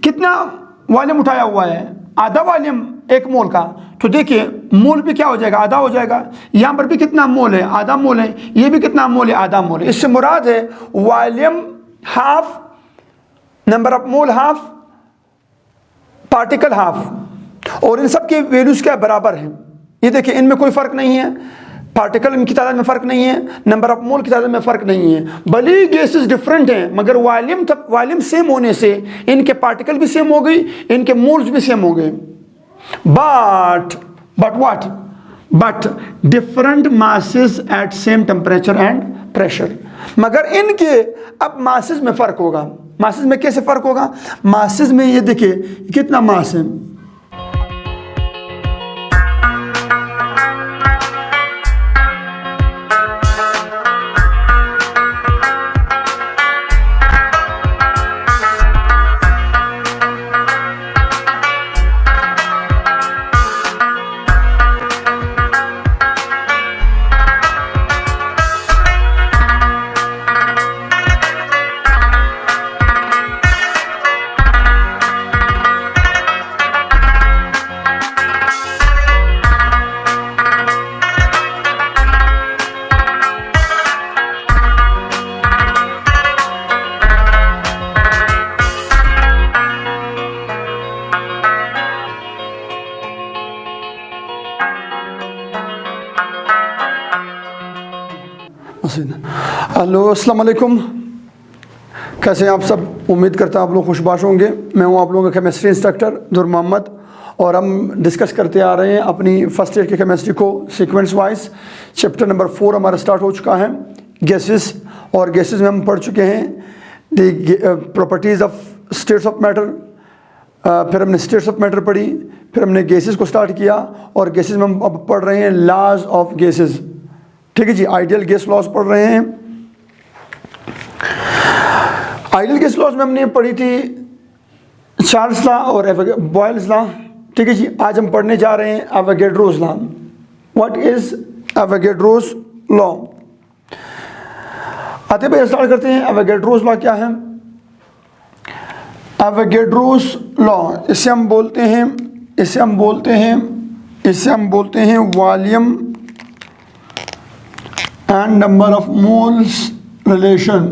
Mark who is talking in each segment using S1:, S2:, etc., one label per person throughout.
S1: कितना वॉल्यूम उठाया हुआ है, आधा वॉल्यूम 1 मोल का, तो देखिए मोल भी क्या हो जाएगा, आधा हो जाएगा। यहाँ पर भी कितना मोल है, आधा मोल है, ये भी कितना मोल है, आधा मोल है। इससे मुराद है volume half, number of mole half, particle half, और इन सब के वैल्यूज क्या बराबर हैं। ये देखिए इनमें कोई फ़र्क नहीं है, पार्टिकल की तादाद में फ़र्क नहीं है, नंबर ऑफ मोल की तादाद में फ़र्क नहीं है। भले ही गैसेस डिफरेंट हैं मगर वॉल्यूम सेम होने से इनके पार्टिकल भी सेम हो गई, इनके मोल्स भी सेम हो गए। But different masses at same temperature and pressure. मगर इनके अब मासेस में फ़र्क होगा। मासेस में कैसे फ़र्क होगा, मासेस में ये देखिए कितना मास है, हेलो अस्सलाम वालेकुम, कैसे हैं आप सब। उम्मीद करता हूँ आप लोग खुशबाश होंगे। मैं हूँ आप लोगों का केमिस्ट्री इंस्ट्रक्टर दुर मोहम्मद, और हम डिस्कस करते आ रहे हैं अपनी फर्स्ट ईयर की केमिस्ट्री को सीक्वेंस वाइज। चैप्टर नंबर 4 हमारा स्टार्ट हो चुका है, गैसेस। और गैसेस में हम पढ़ चुके हैं the properties of states of matter, फिर हमने स्टेट्स ऑफ मैटर पढ़ी, फिर हमने गैसेस को स्टार्ट किया, और गैसेस में हम अब पढ़ रहे हैं लॉज ऑफ गैसेस। ठीक है जी, आइडियल गैस लॉज पढ़ रहे हैं। आइडियल गैस लॉज में हमने पढ़ी थी चार्ल्स लॉ और बॉयल्स लॉ। ठीक है जी, आज हम पढ़ने जा रहे हैं Avogadro's law. What is Avogadro's law. आते भाई स्टार्ट करते हैं। एवोगैड्रोस लॉ क्या है। एवोगैड्रोस लॉ इसे हम बोलते हैं volume and number of moles relation,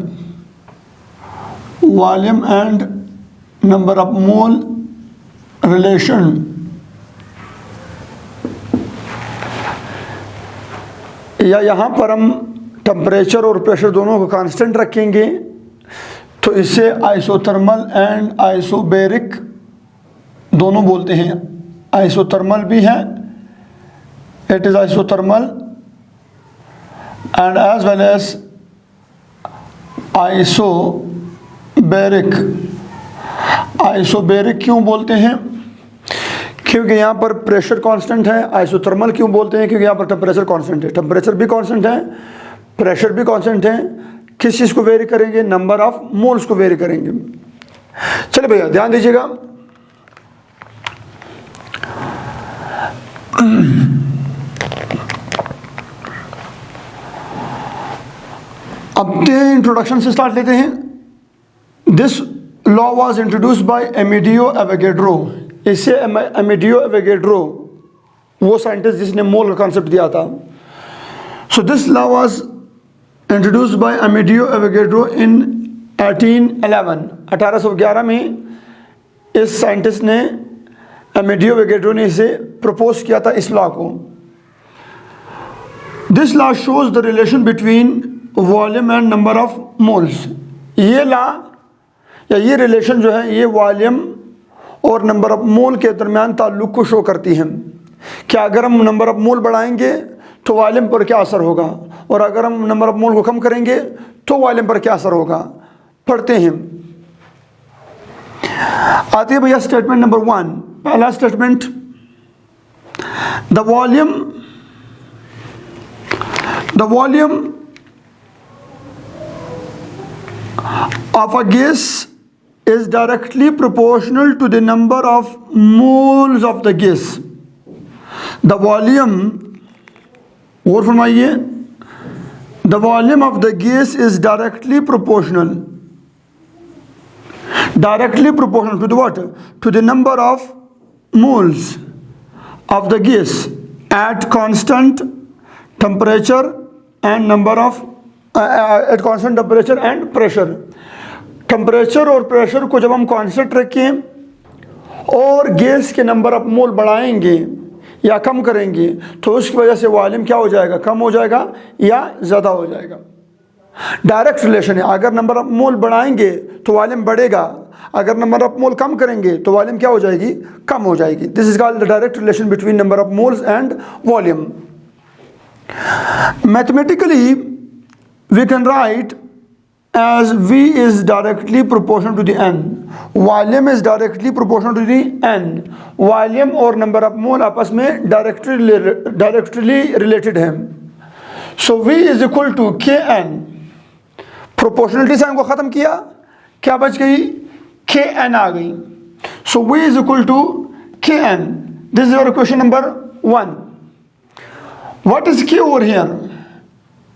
S1: volume and number of mole relation। या यहाँ पर हम टेम्परेचर और प्रेशर दोनों को कांस्टेंट रखेंगे, तो इसे आइसोथर्मल एंड आइसोबेरिक दोनों बोलते हैं। आइसोथर्मल भी है, it is isothermal, and as well as isobaric. Isobaric क्यों बोलते हैं, क्योंकि यहाँ पर प्रेशर कांस्टेंट है। आइसोथर्मल क्यों बोलते हैं, क्योंकि यहाँ पर टेम्परेचर कांस्टेंट है। टेम्परेचर भी कांस्टेंट है, प्रेशर भी कांस्टेंट है। किस चीज़ को वेरी करेंगे, नंबर ऑफ मोल्स को वेरी करेंगे। चलिए भैया ध्यान दीजिएगा। अब इंट्रोडक्शन से स्टार्ट लेते हैं। This law was introduced by Amedeo Avogadro. इससे अमेडियो एवोगैड्रो वो साइंटिस्ट जिसने मोल का कॉन्सेप्ट दिया था। So this law was introduced by Amedeo Avogadro in 1811 में इस साइंटिस्ट ने, अमेडियो एवोगैड्रो ने इसे प्रपोज किया था, इस लॉ को। This law shows the relation between volume and number of moles. ये लॉ या ये रिलेशन जो है ये वॉल्यूम और नंबर ऑफ मोल के दरमियान ताल्लुक़ को शो करती है। क्या अगर हम नंबर ऑफ मोल बढ़ाएंगे तो वॉल्यूम पर क्या असर होगा, और अगर हम नंबर ऑफ मोल को कम करेंगे तो वॉल्यूम पर क्या असर होगा। पढ़ते हैं। आती है भैया स्टेटमेंट नंबर 1। पहला statement, the volume of a gas is directly proportional to the number of moles of the gas. The volume, और फरमाइए, the volume of the gas is directly proportional directly proportional to the what, to the number of moles of the gas at constant temperature and number of at constant temperature and pressure। Temperature और pressure को जब हम constant रखें और gas के number of मोल बढ़ाएंगे या कम करेंगे तो उसकी वजह से वॉल्यूम क्या हो जाएगा, कम हो जाएगा या ज़्यादा हो जाएगा। डायरेक्ट रिलेशन है, अगर नंबर ऑफ मोल बढ़ाएंगे तो वॉल्यूम बढ़ेगा, अगर नंबर ऑफ मोल कम करेंगे तो वॉल्यूम क्या हो जाएगी, कम हो जाएगी। This is called the direct relation between number of moles and volume. Mathematically we can write as V is directly proportional to the N, volume is directly proportional to the N। Volume और number of mole आपस में directly related हैं। So V is equal to KN। Proportionality से हमको ख़त्म किया, क्या बच गई, KN आ गई। So V is equal to KN। This is your question number 1। What is K over here,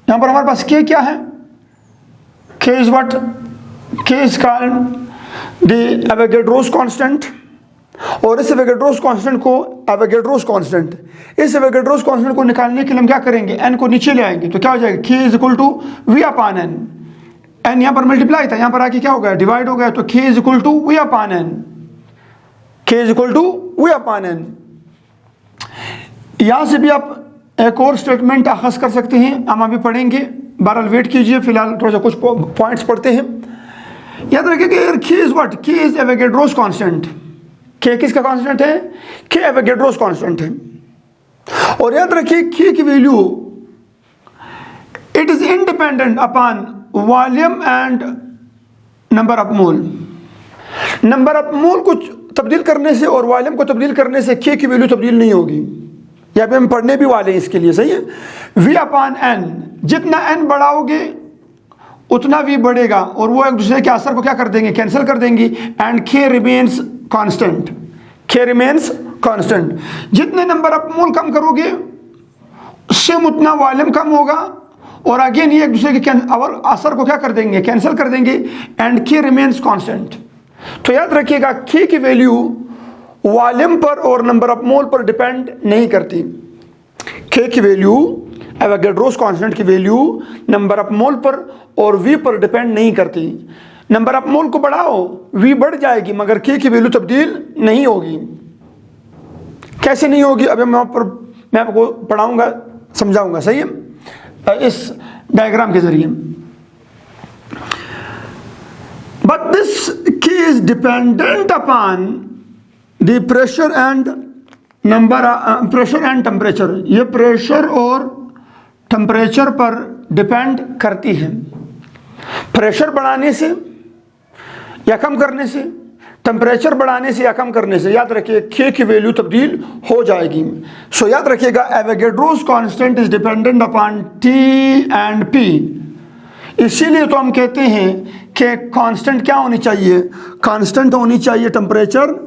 S1: यहाँ पर हमारे पास K क्या है, K is what? K is called the Avogadro's constant। और इस Avogadro's constant को Avogadro's constant, इस Avogadro's constant को निकालने के लिए हम क्या करेंगे, n को नीचे ले आएंगे तो क्या हो जाएगा, K is equal to V upon n। n यहाँ पर मल्टीप्लाई था, यहाँ पर आके क्या हो गया, डिवाइड हो गया, तो K is equal to V upon n। K is equal to V upon n। यहाँ से भी आप एक और स्टेटमेंट अखज़ कर सकते हैं, हम अभी पढ़ेंगे, बहरहाल वेट कीजिए, फिलहाल थोड़ा सा कुछ पॉइंट्स पढ़ते हैं। याद रखिए कि K is what, K is Avogadro's constant. K किसका कांस्टेंट है, K एवोगैड्रोस कांस्टेंट है। और याद रखिए K की value it is independent upon volume and number of mole. Number of mole को तब्दील करने से और वॉल्यूम को तब्दील करने से K की वैल्यू तब्दील नहीं होगी। यहाँ पे हम पढ़ने भी वाले हैं इसके लिए, सही है। V अपॉन n, जितना n बढ़ाओगे उतना V बढ़ेगा और वो एक दूसरे के असर को क्या कर देंगे, कैंसिल कर देंगे। And K remains constant, K remains constant. जितने नंबर ऑफ मोल कम करोगे सेम उतना वॉल्यूम कम होगा और अगेन ये एक दूसरे के और असर को क्या कर देंगे, कैंसिल कर देंगे। And K remains constant. तो याद रखिएगा K की वैल्यू वॉल्यूम पर और नंबर ऑफ मोल पर डिपेंड नहीं करती। K की वैल्यू, एवोगैड्रोस कांस्टेंट की वैल्यू नंबर ऑफ मोल पर और V पर डिपेंड नहीं करती। नंबर ऑफ मोल को बढ़ाओ V बढ़ जाएगी मगर K की वैल्यू तब्दील नहीं होगी। कैसे नहीं होगी, अभी मैं आपको पढ़ाऊंगा, समझाऊंगा, सही है, इस डायग्राम के जरिए। But this K is dependent upon the pressure and pressure and temperature. ये प्रेशर और टेम्परेचर पर डिपेंड करती है। प्रेशर बढ़ाने से या कम करने से, टेम्परेचर बढ़ाने से या कम करने से, याद रखिए K की वैल्यू तब्दील हो जाएगी। सो याद रखिएगा Avogadro's constant is dependent upon T and P। इसीलिए तो हम कहते हैं कि कांस्टेंट क्या होनी चाहिए, कांस्टेंट होनी चाहिए टेम्परेचर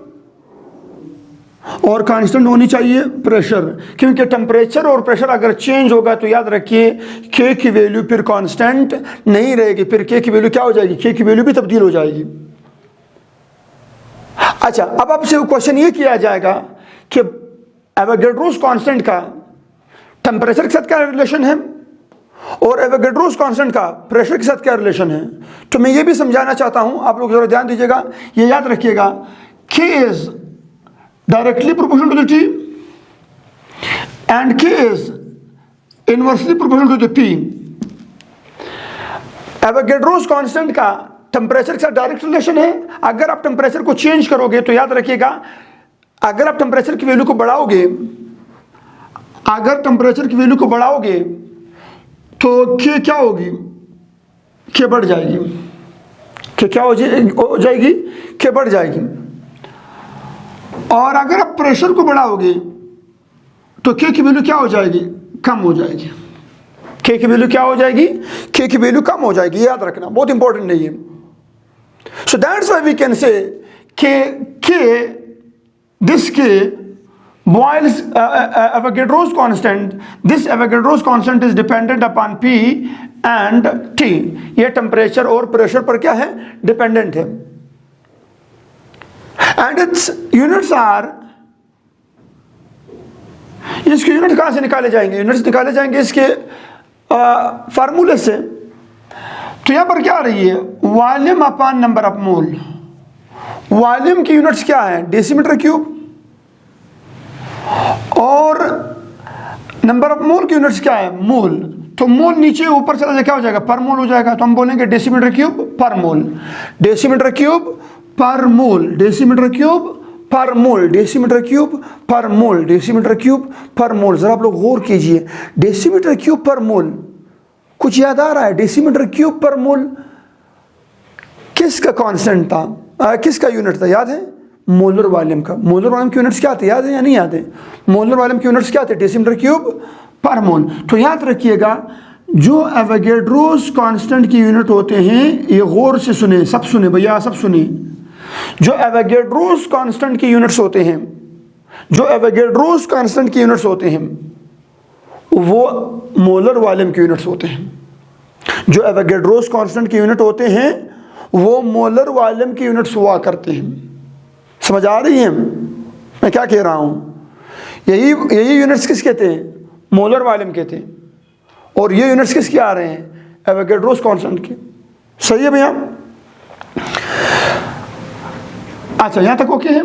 S1: और कांस्टेंट होनी चाहिए प्रेशर। क्योंकि टेम्परेचर और प्रेशर अगर चेंज होगा तो याद रखिए K की वैल्यू फिर कांस्टेंट नहीं रहेगी, फिर K की वैल्यू क्या हो जाएगी, K की वैल्यू भी तब्दील हो जाएगी। अच्छा, अब आपसे क्वेश्चन ये किया जाएगा कि एवोगैड्रोस कांस्टेंट का टेम्परेचर के साथ क्या रिलेशन है और एवोगैड्रोस कांस्टेंट का प्रेशर के साथ क्या रिलेशन है। तो मैं ये भी समझाना चाहता हूं, आप लोग जरा ध्यान दीजिएगा, ये याद रखिएगा। K is directly proportional to the T and K is inversely proportional to the P। Avogadro's constant का टेम्परेचर के साथ डायरेक्ट रिलेशन है। अगर आप टेम्परेचर को चेंज करोगे तो याद रखिएगा, अगर आप टेम्परेचर की वैल्यू को बढ़ाओगे, अगर टेम्परेचर की वैल्यू को बढ़ाओगे तो K क्या होगी, K बढ़ जाएगी। K क्या हो जाएगी, K बढ़ जाएगी। और अगर आप प्रेशर को बढ़ाओगे तो K की वैल्यू क्या हो जाएगी, कम हो जाएगी। K की वैल्यू क्या हो जाएगी, K की वैल्यू कम हो जाएगी, याद रखना, बहुत इंपॉर्टेंट नहीं है। So that's why we can say this K boils Avogadro's constant, this Avogadro's constant is dependent upon P and T। ये टेम्परेचर और प्रेशर पर क्या है, डिपेंडेंट है। एंड इट्स यूनिट्स आर, इसके यूनिट कहाँ से निकाले जाएंगे? यूनिट्स निकाले जाएंगे इसके फार्मूले से। तो यहाँ पर क्या आ रही है? Volume upon number of mole. Volume की यूनिट्स क्या है? Decimetre cube. और नंबर ऑफ मोल की यूनिट्स क्या है? मोल। तो मोल नीचे ऊपर चला जाए क्या हो जाएगा? पर मोल हो जाएगा। तो हम बोलेंगे डेसीमीटर क्यूब पर मोल, डेसीमीटर क्यूब पर मोल, डेसीमीटर क्यूब पर मोल, डेसीमीटर क्यूब पर मोल, डेसीमीटर क्यूब पर मोल। जरा आप लोग गौर कीजिए, डेसीमीटर क्यूब पर मोल, कुछ याद आ रहा है? डेसीमीटर क्यूब पर मोल किसका कांस्टेंट था, किसका यूनिट था? याद है? मोलर वॉल्यूम का। मोलर वॉल्यूम की यूनिट्स क्या थे? याद है या नहीं याद है? मोलर वॉल्यूम की यूनिट्स क्या थे? डेसीमीटर क्यूब पर मोल। तो याद रखिएगा, जो एवोगैड्रोस कांस्टेंट की यूनिट होते हैं, ये गौर से सुने, सब सुने भैया, सब सुने, जो एवोगैड्रोस कांस्टेंट की यूनिट्स होते हैं, जो एवोगैड्रोस कांस्टेंट की यूनिट्स होते हैं, वो मोलर वॉल्यूम की यूनिट्स होते हैं। जो एवोगैड्रोस कांस्टेंट की यूनिट होते हैं, वो मोलर वॉल्यूम की यूनिट्स हुआ करते हैं। समझ आ रही है मैं क्या कह रहा हूँ? यही यूनिट्स किस कहते हैं? मोलर वॉल्यूम कहते हैं। और ये यूनिट्स किसके आ रहे हैं? एवोगैड्रोस कांस्टेंट के। सही है भैया? अच्छा, यहाँ तक ओके है।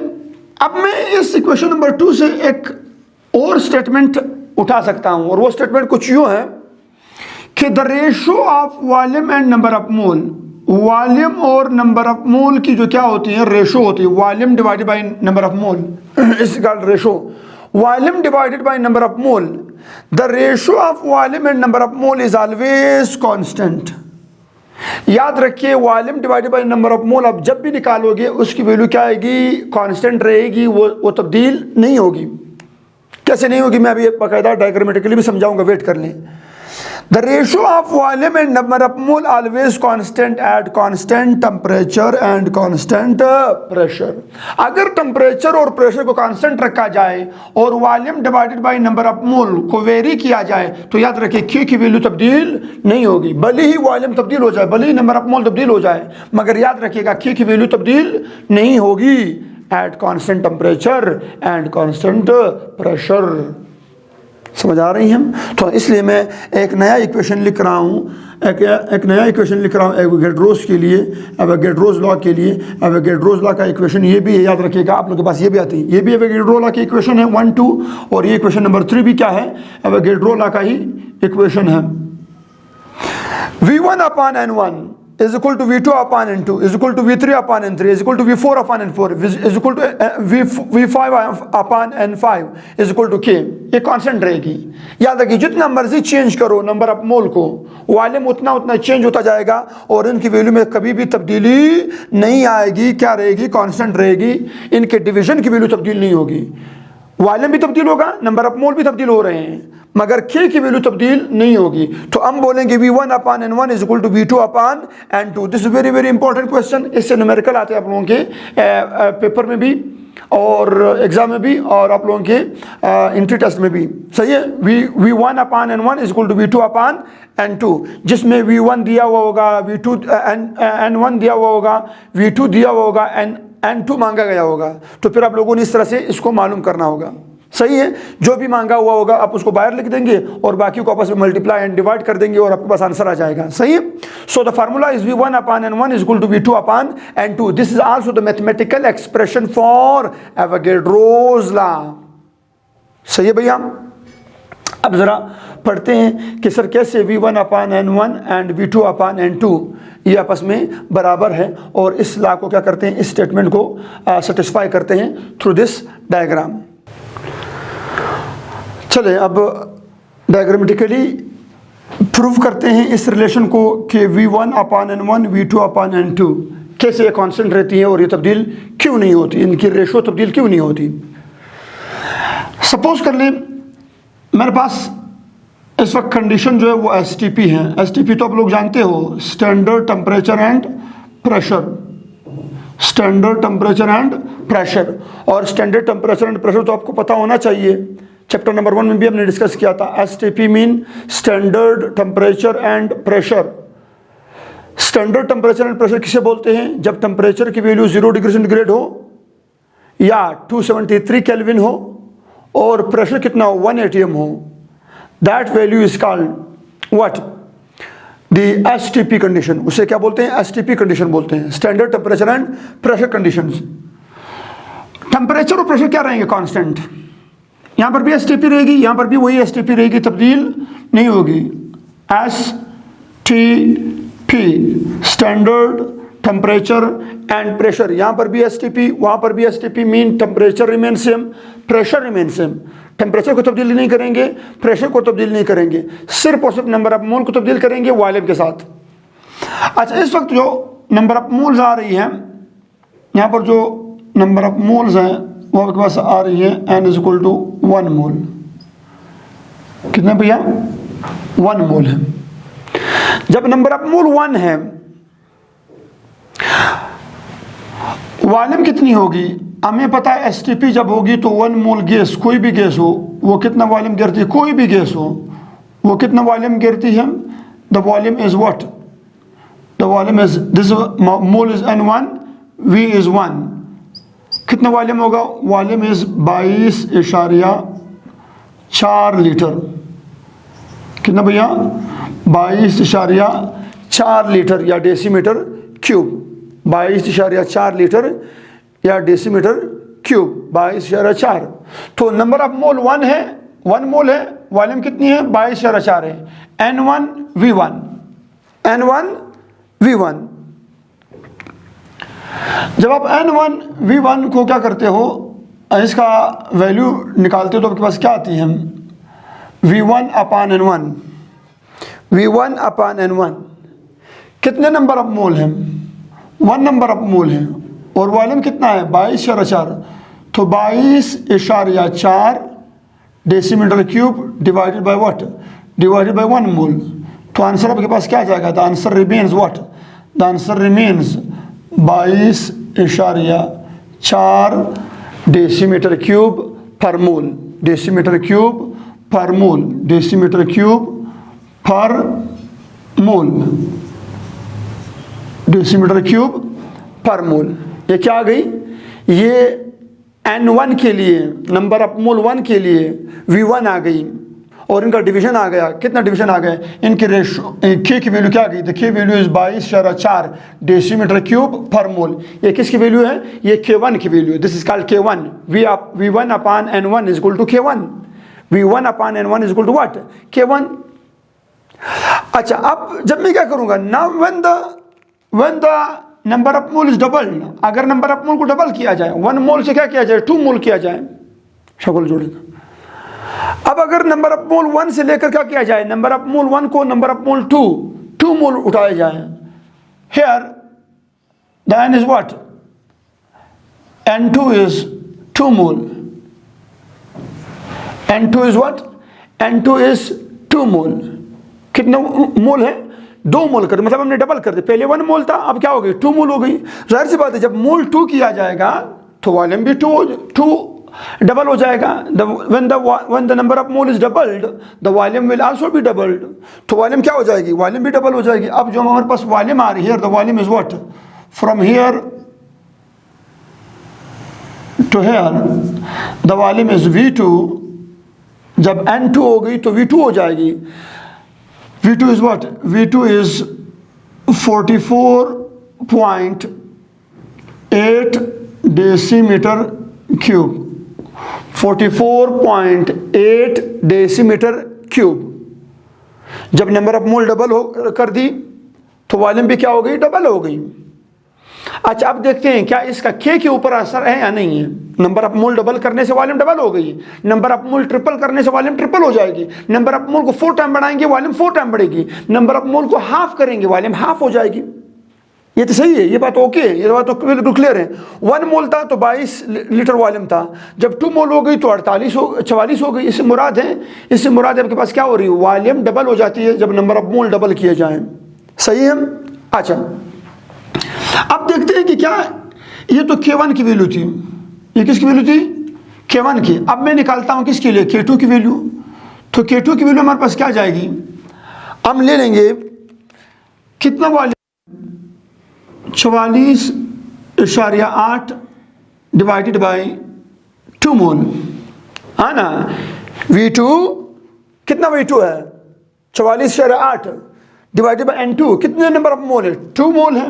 S1: अब मैं इस इक्वेशन नंबर 2 से एक और स्टेटमेंट उठा सकता हूँ, और वो स्टेटमेंट कुछ यूँ है कि the ratio of volume and number of mole, volume और नंबर ऑफ मोल की जो क्या होती है? रेशो होती है। Volume divided by number of mole is called ratio. Volume divided by number of mole, the ratio of volume and number of mole is always constant. याद रखिए, volume divided by number of मोल आप जब भी निकालोगे उसकी value क्या आएगी? Constant रहेगी, वो तब्दील नहीं होगी। कैसे नहीं होगी? मैं अभी बाकायदा डायग्रामेटिकली भी समझाऊंगा, वेट कर लें। The ratio of volume and number of mole always constant at constant temperature and constant pressure। अगर टेम्परेचर और प्रेशर को कांस्टेंट रखा जाए और volume divided by number of mole को वेरी किया जाए, तो याद रखिए Q की वैल्यू तब्दील नहीं होगी। भले ही वॉल्यूम तब्दील हो जाए, भले ही नंबर ऑफ मोल तब्दील हो जाए, मगर याद रखिएगा Q की वैल्यू तब्दील नहीं होगी at constant temperature and constant pressure. समझ आ रही हम? तो इसलिए मैं एक नया इक्वेशन लिख रहा हूँ, एक नया इक्वेशन लिख रहा हूँ एवोगैड्रोस के लिए, एवोगैड्रोस लॉ के लिए। एवोगैड्रोस लॉ का इक्वेशन ये भी है, याद रखिएगा, आप लोगों के पास ये भी आती है। ये भी एवोगैड्रो लॉ की इक्वेशन है 1, 2, और ये इक्वेशन नंबर 3 भी क्या है? एवोगैड्रो लॉ का ही इक्वेशन है। V1 upon N1 is equal to V2 upon N2 is equal to V3 upon N3 is equal to V4 upon N4 is equal to V5 upon N5 is equal to K। ये constant रहेगी। याद रखिए, जितना मर्जी change करो number of mole को, volume उतना change होता जाएगा और इनकी वैल्यू में कभी भी तब्दीली नहीं आएगी। क्या रहेगी? कांस्टेंट रहेगी। इनके डिवीजन की वैल्यू तब्दील नहीं होगी। वॉल्यूम भी तब्दील होगा, नंबर ऑफ मोल भी तब्दील हो रहे हैं, मगर K की वैल्यू तब्दील नहीं होगी। तो हम बोलेंगे V1 upon N1 is equal to V2 upon N2। This is very very important question. इससे न्यूमेरिकल आते हैं आप लोगों के पेपर में भी और एग्जाम में भी और आप लोगों के एंट्री टेस्ट में भी। सही है? V1 upon N1 is equal to V2 upon N2, जिसमें V1 दिया हुआ होगा, V2 N1 दिया हुआ होगा, V2 दिया हुआ होगा, N2 मांगा गया होगा। तो फिर आप लोगों ने इस तरह से इसको मालूम करना होगा। सही है? जो भी मांगा हुआ होगा आप उसको बाहर लिख देंगे और बाकी को आपस में मल्टीप्लाई एंड डिवाइड कर देंगे और आपके पास आंसर आ जाएगा। सही है? So the formula is V1 upon N1 is equal to V2 upon N2। This is also the mathematical expression for Avogadro's law. सही है भैया? अब जरा पढ़ते हैं कि सर कैसे V1 upon N1 and V2 upon N2 ये आपस में बराबर है, और इस लॉ को क्या करते हैं? इस स्टेटमेंट को सेटिस्फाई करते हैं थ्रू दिस डायग्राम। चले अब डायग्रामेटिकली प्रूव करते हैं इस रिलेशन को कि V1 upon N1 V2 upon N2 कैसे ये कांस्टेंट रहती है और ये तब्दील क्यों नहीं होती, इनकी रेशो तब्दील क्यों नहीं होती। सपोज कर लें मेरे पास इस वक्त कंडीशन जो है वो STP है। STP तो आप लोग जानते हो, standard temperature and pressure. Standard temperature and pressure, और स्टैंडर्ड टेम्परेचर एंड प्रेशर तो आपको पता होना चाहिए, चैप्टर नंबर 1 में भी हमने डिस्कस किया था। STP mean standard temperature and pressure. Standard temperature and pressure किसे बोलते हैं? जब टेम्परेचर की वैल्यू 0 डिग्री सेंटीग्रेड हो या 273 केल्विन हो और प्रेशर कितना हो 1 atm हो, that value is called what, the STP condition. उसे क्या बोलते हैं? एसटीपी कंडीशन बोलते हैं, standard temperature and pressure conditions. Temperature और प्रेशर क्या रहेंगे? कांस्टेंट। यहाँ पर भी एसटीपी रहेगी, यहाँ पर भी वही एसटीपी रहेगी, तब्दील नहीं होगी। STP standard temperature and pressure, यहाँ पर भी एसटीपी, वहाँ पर भी STP, mean temperature remain same, pressure remain same. Temperature को तब्दील नहीं करेंगे, प्रेशर को तब्दील नहीं करेंगे, सिर्फ और सिर्फ नंबर ऑफ मोल को तब्दील करेंगे वॉल्यूम के साथ। अच्छा, इस वक्त जो नंबर ऑफ मोल्स आ रही है, यहाँ पर जो नंबर ऑफ मोल्स हैं वो आपके पास आ रही है n इज इक्वल टू 1 मोल। कितना भैया? 1 मोल है। जब नंबर ऑफ मोल 1 है, वॉल्यूम कितनी होगी? हमें पता है एसटीपी जब होगी तो 1 मोल गैस, कोई भी गैस हो, वो कितना वॉल्यूम गिरती है? कोई भी गैस हो वो कितना वॉल्यूम गिरती है? The volume is what? The volume is, this mole is n1, v is 1। कितना वॉल्यूम होगा? Volume is 22.4 litre. कितना भैया? 22.4 लीटर या डेसीमीटर क्यूब। 22.4 लीटर या डेसीमीटर क्यूब, 22.4। तो नंबर ऑफ मोल 1 है, 1 मोल है, वॉल्यूम कितनी है? 22.4 है। n1 v1, n1 v1। जब आप n1 v1 को क्या करते हो, इसका वैल्यू निकालते हो तो आपके पास क्या आती है? v1 upon n1, v1 upon n1। कितने नंबर ऑफ मोल हैं? 1 नंबर ऑफ मोल है और वॉल्यूम कितना है? 22.4। तो 22.4 decimetre cube divided by what? Divided by 1 मोल। तो आंसर आपके पास क्या आ जाएगा? The answer remains what? The answer remains 22.4 decimetre cube पर मोल, डेसीमीटर क्यूब पर मोल, डेसीमीटर क्यूब पर मोल, डेसीमीटर क्यूब पर मोल। ये क्या आ गई? ये n1 के लिए, नंबर ऑफ मोल 1 के लिए v1 आ गई और इनका डिवीजन आ गया। कितना डिवीजन आ गया? इनकी रेशो k की वैल्यू क्या आ गई? The k value is 22.4 decimetre cube पर मोल। ये किसकी वैल्यू है? ये k1 की वैल्यू है। This is called k1। v1 upon n1 is equal to k1। v1 upon n1 is equal to what? k1। अच्छा, अब जब मैं क्या करूंगा? Now when the number of mole is double, अगर नंबर ऑफ मोल को double किया जाए, 1 मोल से क्या किया जाए? 2 मोल किया जाए, शक्ल जोड़ेगा। अब अगर नंबर ऑफ मोल 1 से लेकर क्या किया जाए? नंबर ऑफ मोल 1 को नंबर ऑफ मोल 2 मोल उठाया जाए। Here the n is what? n2 is 2 mole. n2 is what? n2 is 2 मोल। कितने मोल है? 2 मोल कर, मतलब हमने डबल कर दिया। पहले 1 मोल था, अब क्या हो गई? 2 मोल हो गई। जाहिर सी बात है, जब मोल 2 किया जाएगा तो वॉल्यूम भी 2 डबल हो जाएगा। when the number of mole is doubled, the volume will also be doubled। तो वॉल्यूम क्या हो जाएगी? वॉल्यूम भी डबल हो जाएगी। अब जो हमारे पास वॉल्यूम आ रही है, the volume is what? From here to here, the volume is V2। जब N2 हो गई तो V2 हो जाएगी। V2 is what? V2 is 44.8 decimetre cube, 44.8 decimetre cube. जब नंबर ऑफ मोल डबल हो कर दी तो वॉल्यूम भी क्या हो गई? डबल हो गई। अच्छा, अब देखते हैं क्या इसका k के ऊपर असर है या नहीं है। नंबर ऑफ मोल डबल करने से वॉल्यूम डबल हो गई, नंबर ऑफ मोल ट्रिपल करने से वॉल्यूम ट्रिपल हो जाएगी, नंबर ऑफ मोल को 4 टाइम बढ़ाएंगे वॉल्यूम 4 टाइम बढ़ेगी, नंबर ऑफ मोल को हाफ करेंगे वॉल्यूम हाफ हो जाएगी। ये तो सही है, ये बात ओके है, ये बात तो बिल्कुल क्लियर है। 1 मोल था तो 22 लीटर वॉल्यूम था, जब 2 मोल हो गई तो 44 हो गई। इससे मुराद है आपके पास क्या हो रही है? वॉल्यूम डबल हो जाती है जब नंबर ऑफ मोल डबल किए जाएं। सही है। अच्छा, अब देखते हैं कि क्या ये तो K1 की वैल्यू थी, ये किसकी वैल्यू थी? K1 की। अब मैं निकालता हूं किसके लिए? K2 की वैल्यू। तो K2 की वैल्यू हमारे पास क्या जाएगी? हम ले लेंगे कितना वॉल्यूम? 44.8 डिवाइडेड बाई 2 मोल, है ना। V2 कितना V2 है 44.8 डिवाइडेड बाई N2 कितने नंबर ऑफ मोल है 2 मोल है।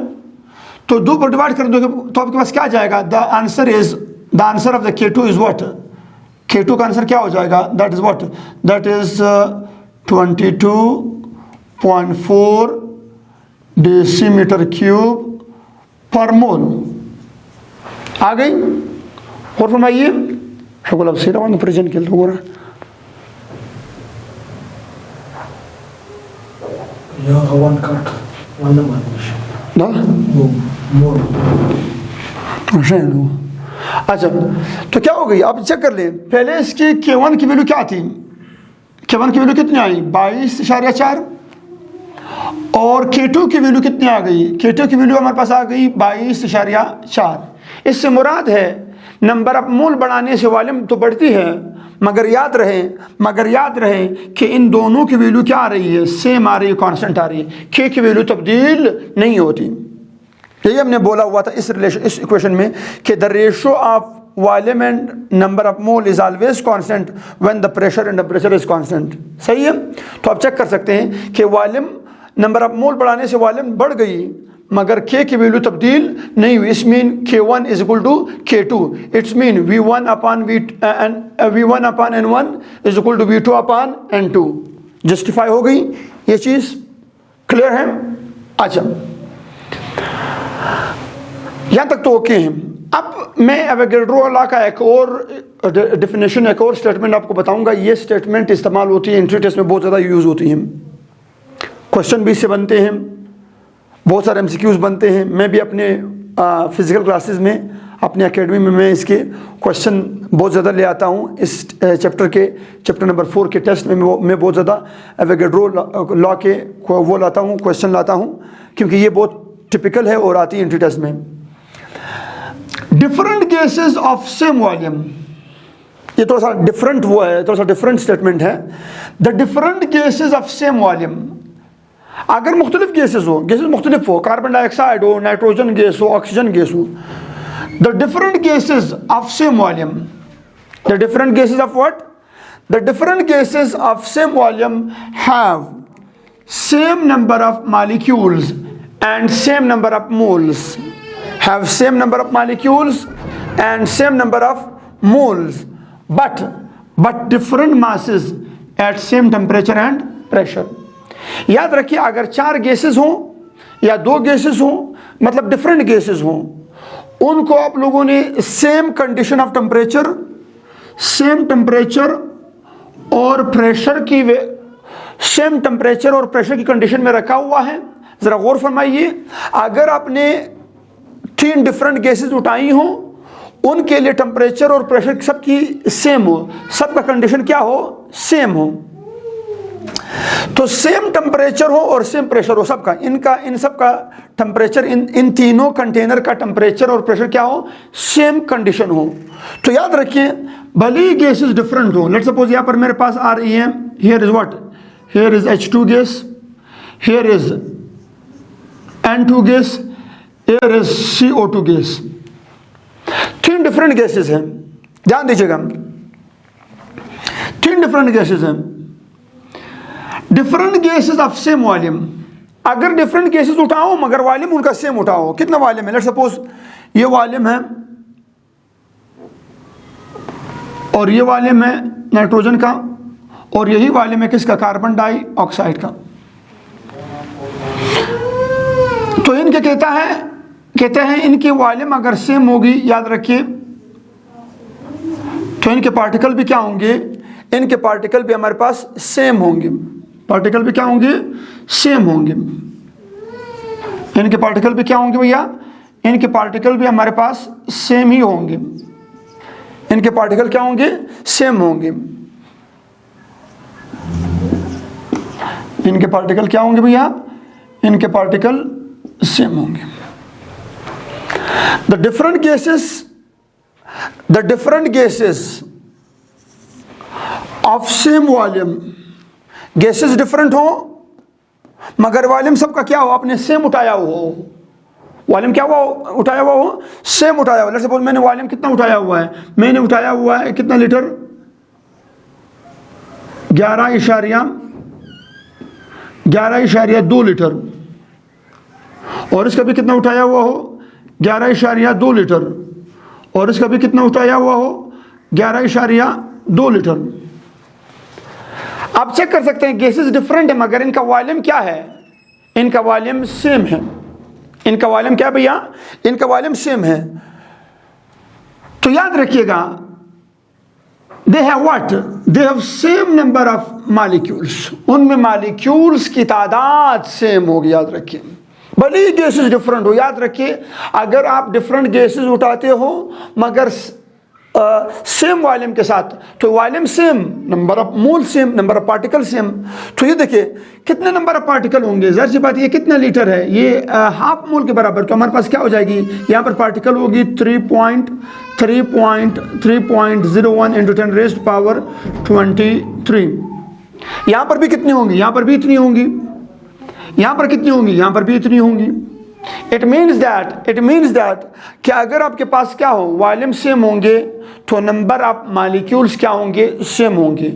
S1: तो 2 पर डिवाइड कर दोगे तो आपके पास क्या आ जाएगा, the answer of the K2 is what, K2 का आंसर क्या हो जाएगा, that is what, that is 22.4 decimetre cube पर मोल। आ गई। और फरमाइए शकुल अब सीधा वन प्रेजेंट खेल दो
S2: वन कट वन नंबर
S1: ना
S2: मोर।
S1: अच्छा तो क्या हो गई, आप चेक कर लें। पहले इसकी K1 की वैल्यू क्या थी, K1 की वैल्यू कितनी आई 22.4 और K2 की वैल्यू कितनी आ गई, K2 की वैल्यू हमारे पास आ गई 22.4। इससे मुराद है नंबर ऑफ मोल बढ़ाने से वॉल्यूम तो बढ़ती है, मगर याद रहे कि इन दोनों की वैल्यू क्या आ रही है, सेम आ रही है, कांस्टेंट आ रही है, K की वैल्यू तब्दील नहीं होती। यही हमने बोला हुआ था इस इक्वेशन में कि the ratio of volume and number of mole is always constant when the pressure and temperature is constant. सही है। तो आप चेक कर सकते हैं कि वॉल्यूम नंबर ऑफ मोल बढ़ाने से वॉल्यूम बढ़ गई मगर K की वैल्यू तब्दील नहीं हुई। It's mean K1 is equal to K2। It's mean V1 upon N1 is equal to V2 upon N2। Justify हो गई ये चीज़, क्लियर है। अच्छा यहाँ तक तो ओके है। अब मैं एवोगैड्रो लॉ का एक और डेफिनेशन, एक और स्टेटमेंट आपको बताऊंगा। ये स्टेटमेंट इस्तेमाल होती है एंट्री टेस्ट में, बहुत ज़्यादा यूज़ होती है, क्वेश्चन भी इससे बनते हैं, बहुत सारे MCQs बनते हैं। मैं भी अपने फिज़िकल क्लासेस में अपने एकेडमी में मैं इसके क्वेश्चन बहुत ज़्यादा ले आता हूँ। इस चैप्टर नंबर 4 के टेस्ट में मैं बहुत ज़्यादा एवोगैड्रो लॉ के वो लाता हूँ, क्वेश्चन लाता हूँ, क्योंकि ये बहुत टिपिकल है और आती है एंट्री टेस्ट में। Different cases of same volume, ये थोड़ा सा डिफरेंट वो है, थोड़ा सा डिफरेंट स्टेटमेंट है। The different cases of same volume, अगर मुख्तलिफ गैसेस मुख्तलिफ हो, कार्बन डाइऑक्साइड हो, नाइट्रोजन गैस हो, ऑक्सीजन गैस हो, the different gases of same volume, the different gases of what, the different gases of same volume have same number of molecules and same number of moles, have same number of molecules and same number of moles, but different masses at same temperature and pressure। याद रखिए अगर 4 gases हों या 2 gases हों, मतलब different gases हों, उनको आप लोगों ने same condition of temperature, same temperature और प्रेशर की सेम टेम्परेचर और प्रेशर की कंडीशन में रखा हुआ है। ज़रा गौर फरमाइए, अगर आपने 3 डिफरेंट गैसेस उठाई हों, उनके लिए टेम्परेचर और प्रेशर सबकी सेम हो, सबका कंडीशन क्या हो, सेम हो, तो सेम टेम्परेचर हो और सेम प्रेशर हो सबका, इन सबका टेम्परेचर, इन तीनों कंटेनर का टेम्परेचर और प्रेशर क्या हो, सेम कंडीशन हो। तो याद रखिए भले ही गैसेस डिफरेंट हो, लेट्स सपोज यहाँ पर मेरे पास आ रही है, here is what, here is H2 gas, here is N2 gas, here is CO2 gas. 3 different gases हैं, ध्यान दीजिएगा, 3 डिफरेंट गैसेस हैं, different gases of same volume. अगर डिफरेंट गैसेस उठाओ मगर वॉल्यूम उनका सेम उठाओ, कितना वॉल्यूम है, लेट्स सपोज ये वॉल्यूम है और ये वॉल्यूम है नाइट्रोजन का और यही वॉल्यूम है किसका, कार्बन डाइऑक्साइड का। तो इनके कहते हैं इनकी वॉल्यूम अगर सेम होगी, याद रखिए, तो इनके पार्टिकल भी क्या होंगे, इनके पार्टिकल भी हमारे पास सेम होंगे, पार्टिकल भी क्या होंगे, सेम होंगे। इनके पार्टिकल भी क्या होंगे भैया, इनके पार्टिकल भी हमारे पास सेम ही होंगे, इनके पार्टिकल क्या होंगे, सेम होंगे। इनके पार्टिकल क्या होंगे भैया, इनके पार्टिकल सेम होंगे। The different gases of same volume, gases different हो मगर वॉल्यूम सबका क्या हो, आपने सेम उठाया हो, वॉल्यूम क्या हुआ, उठाया हुआ हो, सेम उठाया हुआ। लेट्स सपोज मैंने वॉल्यूम कितना उठाया हुआ है, मैंने उठाया हुआ है कितना लीटर, 11.2 लीटर, और इसका भी कितना उठाया हुआ हो, 11.2 लीटर, और इसका भी कितना उठाया हुआ हो, 11.2 लीटर। आप चेक कर सकते हैं गैसेस डिफरेंट है मगर इनका वॉल्यूम क्या है, इनका वॉल्यूम सेम है। इनका वॉल्यूम क्या भैया, इनका वॉल्यूम सेम है। तो याद रखिएगा, they have what, they have same number of molecules, उनमें मॉलिक्यूल्स की तादाद सेम होगी, याद रखिए। भले ही गैसेस डिफरेंट हो, याद रखिए अगर आप डिफरेंट गैसेस उठाते हो मगर सेम वॉल्यूम के साथ, तो volume same, number of mole same, number of particle same. तो ये देखिए कितने नंबर ऑफ पार्टिकल होंगे, ज़ाहिर सी बात, ये कितना लीटर है, ये हाफ मोल के बराबर। तो हमारे पास क्या हो जाएगी, यहाँ पर पार्टिकल होगी 3.01 इंटू 10⁻23। यहाँ पर भी कितनी होंगी, यहाँ पर भी इतनी होंगी, यहाँ पर कितनी होंगी, यहाँ पर भी इतनी होंगी। इट मीन्स दैट कि अगर आपके पास क्या हो, वॉल्यूम सेम होंगे तो नंबर ऑफ मॉलिक्यूल्स क्या होंगे, सेम होंगे,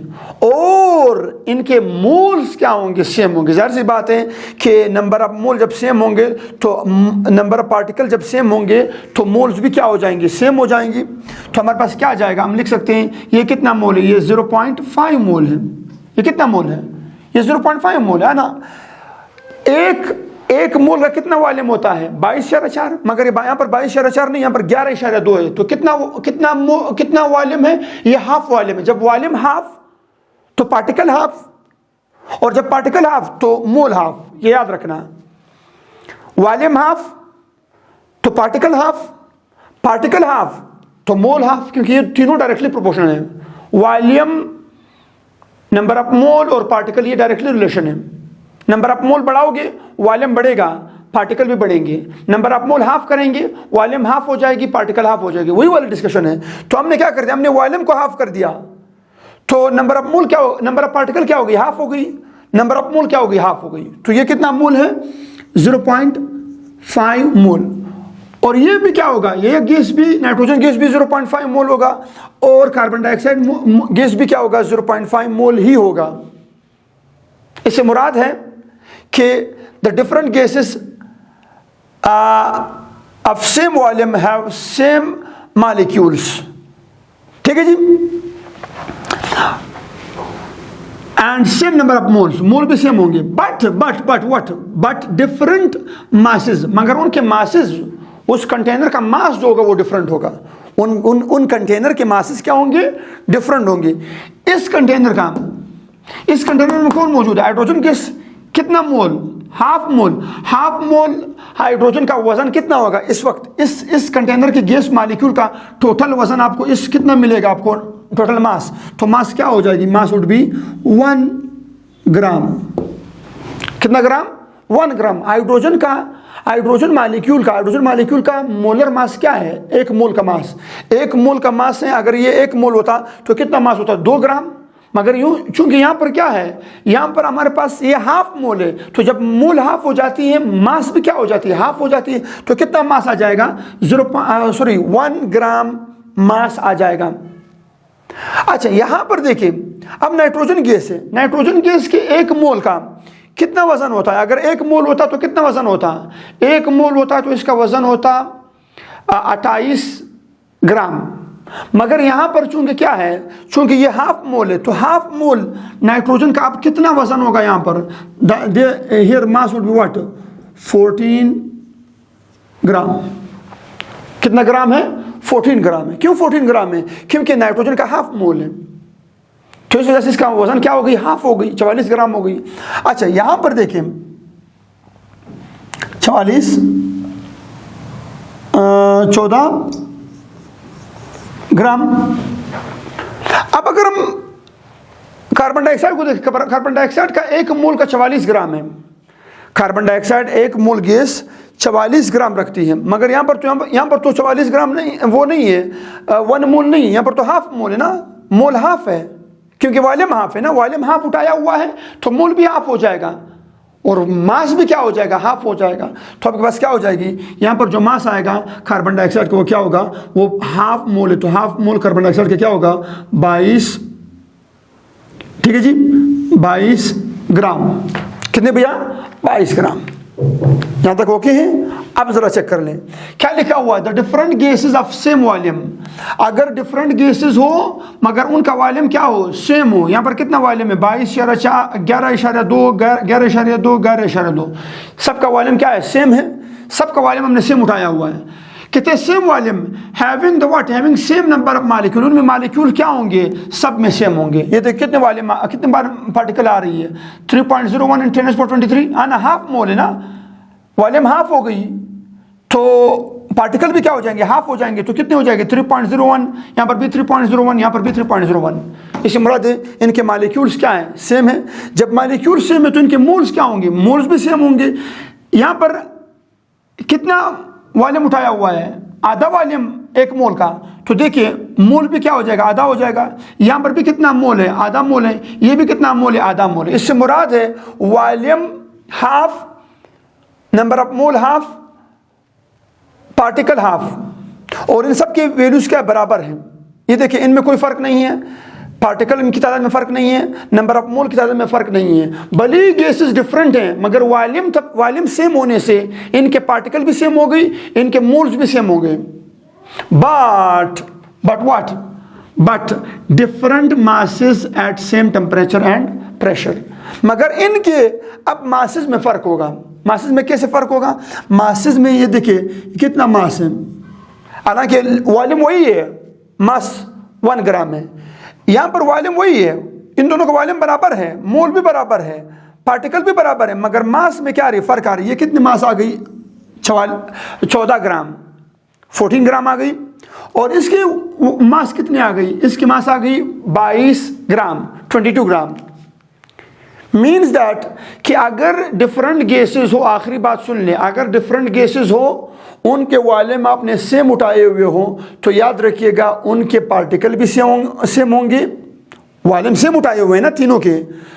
S1: और इनके मोल्स क्या होंगे, सेम होंगे। ज़ाहिर सी बात है कि नंबर ऑफ मोल जब सेम होंगे तो नंबर ऑफ पार्टिकल जब सेम होंगे तो मोल्स भी क्या हो जाएंगे, सेम हो जाएंगी। तो हमारे पास क्या आ जाएगा, हम लिख सकते हैं ये कितना मोल है, ये 0.5 मोल है। ये कितना मोल है, ये 0.5 मोल है ना। एक मोल का कितना वॉल्यूम होता है, 22.4, मगर यहाँ पर 22.4 नहीं, यहाँ पर 11.2 है। तो कितना वॉल्यूम है, ये हाफ वॉल्यूम है। जब वॉल्यूम हाफ तो पार्टिकल हाफ, और जब पार्टिकल हाफ तो मोल हाफ, ये याद रखना। वॉल्यूम हाफ तो पार्टिकल हाफ, पार्टिकल हाफ तो मोल हाफ, क्योंकि ये तीनों डायरेक्टली प्रोपोर्शनल है। वॉल्यूम, नंबर ऑफ मोल और पार्टिकल, ये डायरेक्टली रिलेशन है। नंबर ऑफ मोल बढ़ाओगे वॉल्यूम बढ़ेगा, पार्टिकल भी बढ़ेंगे। नंबर ऑफ मोल हाफ करेंगे, वॉल्यूम हाफ हो जाएगी, पार्टिकल हाफ हो जाएगी। वही वाली डिस्कशन है। तो हमने क्या कर दिया, हमने वॉल्यूम को हाफ कर दिया, तो नंबर ऑफ मोल क्या हो, नंबर ऑफ पार्टिकल क्या हो गई, हाफ हो गई, नंबर ऑफ मोल क्या हो गई, हाफ हो गई। तो ये कितना मोल है, 0.5 मोल। और ये भी क्या होगा, ये गैस भी, नाइट्रोजन गैस भी 0.5 मोल होगा, और कार्बन डाइऑक्साइड गैस भी क्या होगा, 0.5 मोल ही होगा। इससे मुराद है कि the different gases of same volume have same molecules. ठीक है जी, and same number of moles, mole भी सेम होंगे, बट डिफरेंट मासेस, मगर उनके मासेस, उस कंटेनर का मास जो होगा वो डिफरेंट होगा। उन कंटेनर के मासेस क्या होंगे, डिफरेंट होंगे। इस कंटेनर में कौन मौजूद है, हाइड्रोजन गैस, कितना mole, half mole. Half mole hydrogen का वजन कितना होगा इस वक्त, इस कंटेनर के गैस मॉलिक्यूल का टोटल वजन आपको इस कितना मिलेगा, आपको टोटल मास। तो मास क्या हो जाएगी, मास वुड बी 1 ग्राम। कितना ग्राम, 1 ग्राम। हाइड्रोजन मॉलिक्यूल का मोलर मास क्या है, 1 मोल का मास। 1 मोल का मास है, अगर ये 1 मोल होता तो कितना मास होता, 2 ग्राम। मगर यूं, चूंकि यहाँ पर क्या है, यहाँ पर हमारे पास ये हाफ मोल है, तो जब मोल हाफ हो जाती है मास भी क्या हो जाती है, हाफ हो जाती है। तो कितना मास आ जाएगा, 1 ग्राम मास आ जाएगा। अच्छा, यहाँ पर देखिए, अब नाइट्रोजन गैस है, नाइट्रोजन गैस के 1 मोल का कितना वजन होता है। अगर 1 मोल होता तो कितना वजन होता, 1 मोल होता तो इसका वजन होता 28 ग्राम। मगर यहाँ पर चूंकि क्या है, चूंकि ये हाफ मोल है, तो हाफ मोल नाइट्रोजन का अब कितना वजन होगा, यहाँ पर here mass would be what, 14 ग्राम। कितना ग्राम है, 14 ग्राम है। क्यों 14 ग्राम है, क्योंकि नाइट्रोजन का हाफ मोल है, तो इस वजह से इसका वजन क्या हो गई, हाफ हो गई, 44 ग्राम हो गई। अच्छा, यहाँ पर देखें 44 14 ग्राम। अब अगर हम कार्बन डाइऑक्साइड को देखें, कार्बन डाइऑक्साइड का 1 मोल का 44 ग्राम है। कार्बन डाइऑक्साइड 1 मोल गैस 44 ग्राम रखती है, मगर यहाँ पर तो 44 ग्राम नहीं, वो नहीं है, 1 मोल नहीं है, यहाँ पर तो हाफ मोल है ना, मोल हाफ है, क्योंकि वॉल्यूम हाफ है ना, वॉल्यूम हाफ उठाया हुआ है तो मोल भी हाफ हो जाएगा। और मास भी क्या हो जाएगा, हाफ हो जाएगा। तो आपके पास क्या हो जाएगी, यहाँ पर जो मास आएगा कार्बन डाइऑक्साइड का वो क्या होगा, वो हाफ मोल है, तो हाफ मोल कार्बन डाइऑक्साइड का क्या होगा 22, ठीक है जी 22 ग्राम। कितने भैया 22 ग्राम। यहाँ तक ओके है। अब जरा चेक कर लें क्या लिखा हुआ है, the different gases of same volume. अगर डिफरेंट गैसेज हो मगर उनका वॉल्यूम क्या हो, सेम हो। यहाँ पर कितना वॉल्यूम है 22.4, 11.2, 11.2, 11.2। सबका वॉल्यूम क्या है, सेम है। सबका वॉल्यूम हमने सेम उठाया हुआ है। कितने same volume, having the what, having same number of molecule. उनमें मॉलिक्यूल क्या होंगे, सब में सेम होंगे। ये तो कितने वॉल्यूम, कितने बार पार्टिकल आ रही है 3.01 × 10⁻23 है ना, हाफ मोल है ना, वॉल्यूम हाफ हो गई तो पार्टिकल भी क्या हो जाएंगे, हाफ हो जाएंगे। तो कितने हो जाएंगे 3.01, यहाँ पर भी 3.01, यहाँ पर भी 3.01। इसी मुराद है इनके मॉलिक्यूल्स क्या हैं, सेम है। जब मॉलिक्यूल सेम है तो इनके मोल्स क्या होंगे, मोल्स भी सेम होंगे। यहाँ पर कितना वॉल्यूम उठाया हुआ है, आधा वॉल्यूम 1 मोल का, तो देखिए मोल भी क्या हो जाएगा, आधा हो जाएगा। यहाँ पर भी कितना मोल है, आधा मोल है। ये भी कितना मोल है, आधा मोल है। इससे मुराद है volume half, number of mole half, particle half. और इन सब के वैल्यूज क्या बराबर हैं। ये देखिए इनमें कोई फर्क नहीं है, पार्टिकल की तादाद में फर्क नहीं है, नंबर ऑफ मोल की तादाद में फर्क नहीं है। भले ही गैसेस डिफरेंट हैं मगर वॉल्यूम सेम होने से इनके पार्टिकल भी सेम हो गई, इनके मोल्स भी सेम हो गए। But different masses at same temperature and pressure. मगर इनके अब मासेस में फर्क होगा। मासेस में कैसे फर्क होगा, मासेस में ये देखिए कितना मास है, हालांकि वॉल्यूम वही है, मास 1 ग्राम है। यहाँ पर वॉल्यूम वही है, इन दोनों का वॉल्यूम बराबर है, मोल भी बराबर है, पार्टिकल भी बराबर है, मगर मास में क्या आ रही है, फर्क आ रही है। ये कितनी मास आ गई 14 ग्राम, 14 ग्राम आ गई। और इसकी मास कितनी आ गई, इसकी मास आ गई 22 ग्राम, 22 ग्राम। मीन्स दैट कि अगर डिफरेंट गैसेस हो, आखिरी बात सुन लें, अगर डिफरेंट गैसेस हो उनके वॉल्यूम आपने सेम उठाए हुए हो तो याद रखिएगा उनके पार्टिकल भी सेम होंगे। वॉल्यूम सेम उठाए हुए हैं ना तीनों के,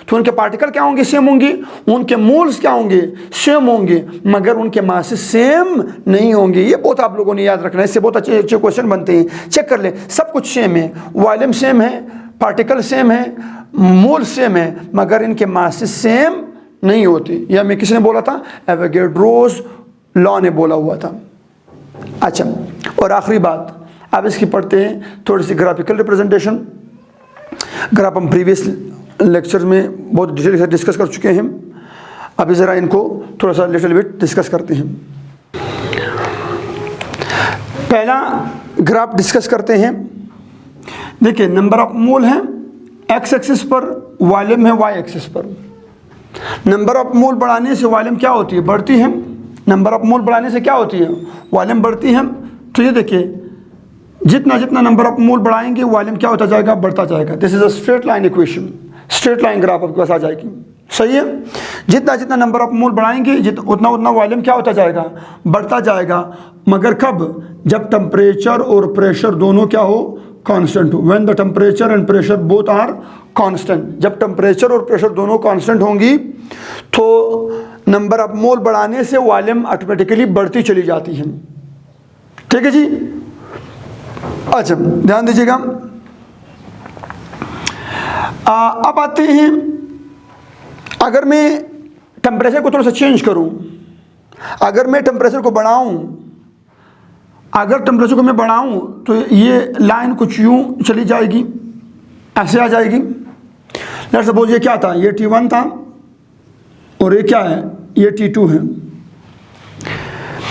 S1: तो उनके पार्टिकल क्या होंगे, सेम होंगे। उनके मोल्स क्या होंगे, सेम होंगे, मगर उनके मासेस सेम नहीं होंगे। ये बहुत आप लोगों ने याद रखना है, इससे बहुत अच्छे अच्छे क्वेश्चन बनते हैं। चेक कर ले, सब कुछ सेम है, वॉल्यूम सेम है, पार्टिकल सेम है, मोल सेम है, मगर इनके मासेस सेम नहीं होते। यह मैं किसने बोला था, एवोगैड्रोस लॉ ने बोला हुआ था। अच्छा, और आखिरी बात अब इसकी पढ़ते हैं थोड़ी सी ग्राफिकल रिप्रेजेंटेशन। ग्राफ हम प्रीवियस लेक्चर में बहुत डिटेल से डिस्कस कर चुके हैं, अभी ज़रा इनको थोड़ा सा लिटिल बिट डिस्कस करते हैं। पहला ग्राफ डिस्कस करते हैं। देखिए नंबर ऑफ मोल है एक्स एक्सिस पर, वॉल्यूम है वाई एक्सिस पर। नंबर ऑफ मोल बढ़ाने से वॉल्यूम क्या होती है, बढ़ती है। नंबर ऑफ मोल बढ़ाने से क्या होती है, वॉल्यूम बढ़ती है। तो ये देखिए जितना जितना नंबर ऑफ मोल बढ़ाएंगे वॉल्यूम क्या होता जाएगा, बढ़ता जाएगा। This is a straight line equation, straight line graph आपके पास आ जाएगी। सही है, जितना जितना नंबर ऑफ मोल बढ़ाएंगे उतना उतना वॉल्यूम क्या होता जाएगा, बढ़ता जाएगा। मगर कब, जब टेम्परेचर और प्रेशर दोनों क्या हो, कांस्टेंट हो। When the temperature and pressure both are constant, जब टेम्परेचर और प्रेशर दोनों कांस्टेंट होंगी तो नंबर ऑफ मोल बढ़ाने से वॉल्यूम ऑटोमेटिकली बढ़ती चली जाती है। ठीक है जी। अच्छा ध्यान दीजिएगा। अब आते हैं, अगर मैं टेम्परेचर को थोड़ा सा चेंज करूं, अगर मैं टेम्परेचर को बढ़ाऊं, अगर टेम्परेचर को मैं बढ़ाऊं तो ये लाइन कुछ यूं चली जाएगी, ऐसे आ जाएगी। लेट्स सपोज ये क्या था, ये T1 था और ये क्या है, ये T2 है।